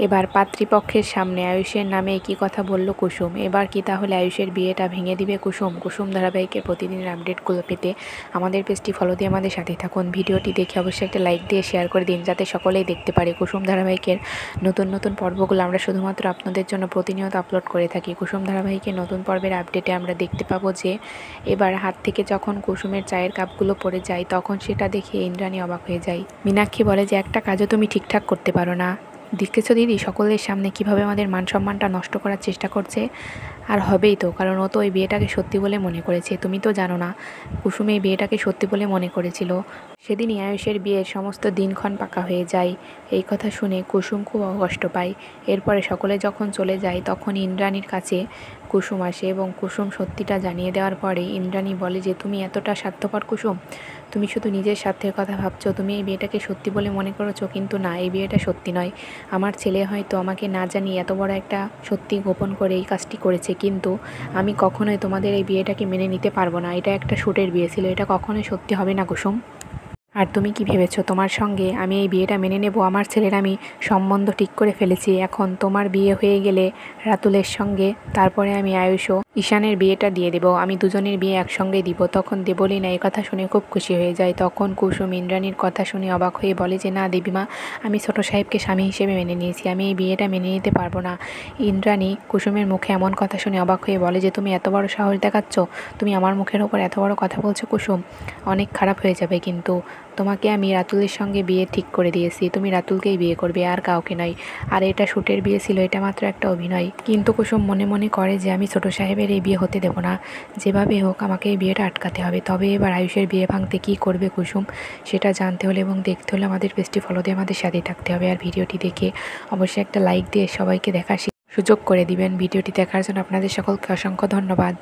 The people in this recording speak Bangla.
এবার পাত্রীপক্ষের সামনে আয়ুষের নামে একই কথা বলল কুসুম। এবার কি তাহলে আয়ুষের বিয়েটা ভেঙে দিবে কুসুম? কুসুম ধারাবাহিকের প্রতিদিনের আপডেটগুলো পেতে আমাদের পেজটি ফলো দিয়ে আমাদের সাথে থাকুন। ভিডিওটি দেখে অবশ্যই একটা লাইক দিয়ে শেয়ার করে দিন, যাতে সকলেই দেখতে পারে। কুসুম ধারাবাহিকের নতুন নতুন পর্বগুলো আমরা শুধুমাত্র আপনাদের জন্য প্রতিনিয়ত আপলোড করে থাকি। কুসুম ধারাবাহিকের নতুন পর্বের আপডেটে আমরা দেখতে পাবো যে এবার হাত থেকে যখন কুসুমের চায়ের কাপগুলো পড়ে যায়, তখন সেটা দেখে ইন্দ্রাণী অবাক হয়ে যায়। মীনাক্ষী বলে যে একটা কাজও তুমি ঠিকঠাক করতে পারো না। দেখেছো দিদি সকলের সামনে কিভাবে আমাদের মান সম্মানটা নষ্ট করার চেষ্টা করছে। আর হবেই তো, কারণ ও তো ওই বিয়েটাকে সত্যি বলে মনে করেছে। তুমি তো জানো না, কুসুম এই বিয়েটাকে সত্যি বলে মনে করেছিল। সেদিনই আয়ুষের বিয়ের সমস্ত দিনক্ষণ পাকা হয়ে যায়। এই কথা শুনে কুসুম খুব কষ্ট পায়। এরপরে সকলে যখন চলে যায়, তখন ইন্দ্রাণীর কাছে কুসুম আসে এবং কুসুম সত্যিটা জানিয়ে দেওয়ার পরে ইন্দ্রাণী বলে যে তুমি এতটা স্বার্থপর কুসুম, তুমি শুধু নিজের স্বার্থের কথা ভাবছো। তুমি এই বিয়েটাকে সত্যি বলে মনে করেছো, কিন্তু না, এই বিয়েটা সত্যি নয়। আমার ছেলে হয়তো আমাকে না জানিয়ে এত বড় একটা সত্যি গোপন করে এই কাজটি করেছে, কিন্তু আমি কখনোই তোমাদের এই বিয়েটাকে মেনে নিতে পারবো না। এটা একটা শুটের বিয়ে ছিল, এটা কখনোই সত্যি হবে না কুসুম। আর তুমি কি ভেবেছো তোমার সঙ্গে আমি এই বিয়েটা মেনে নেব? আমার ছেলের আমি সম্বন্ধ ঠিক করে ফেলেছি। এখন তোমার বিয়ে হয়ে গেলে রাতুলের সঙ্গে, তারপরে আমি আয়ুষ ও ঈশানের বিয়েটা দিয়ে দেবো। আমি দুজনের বিয়ে একসঙ্গে দিব। তখন দেবলীনা এই কথা শুনে খুব খুশি হয়ে যায়। তখন কুসুম ইন্দ্রাণীর কথা শুনে অবাক হয়ে বলে যে না দেবীমা, আমি ছোট সাহেবকে স্বামী হিসেবে মেনে নিয়েছি, আমি এই বিয়েটা মেনে নিতে পারবো না। ইন্দ্রাণী কুসুমের মুখে এমন কথা শুনে অবাক হয়ে বলে যে তুমি এত বড় সাহস দেখাচ্ছ, তুমি আমার মুখের ওপর এত বড় কথা বলছো কুসুম, অনেক খারাপ হয়ে যাবে কিন্তু। তোমাকে আমি রাতুলের সঙ্গে বিয়ে ঠিক করে দিয়েছি, তুমি রাতুলকেই বিয়ে করবে, আর কাউকে নয়। আর এটা শুটের বিয়ে ছিল, এটা মাত্র একটা অভিনয়। কিন্তু কুসুম মনে মনে করে যে আমি ছোট সাহেবের এই বিয়ে হতে দেবো না, যেভাবে হোক আমাকে এই বিয়েটা আটকাতে হবে। তবে এবার আয়ুষের বিয়ে ভাঙতে কী করবে কুসুম, সেটা জানতে হলে এবং দেখতে হলে আমাদের পেজটি ফলো দিয়ে আমাদের সাথেই থাকতে হবে। আর ভিডিওটি দেখে অবশ্যই একটা লাইক দিয়ে সবাইকে দেখার সুযোগ করে দিবেন। ভিডিওটি দেখার জন্য আপনাদের সকলকে অসংখ্য ধন্যবাদ।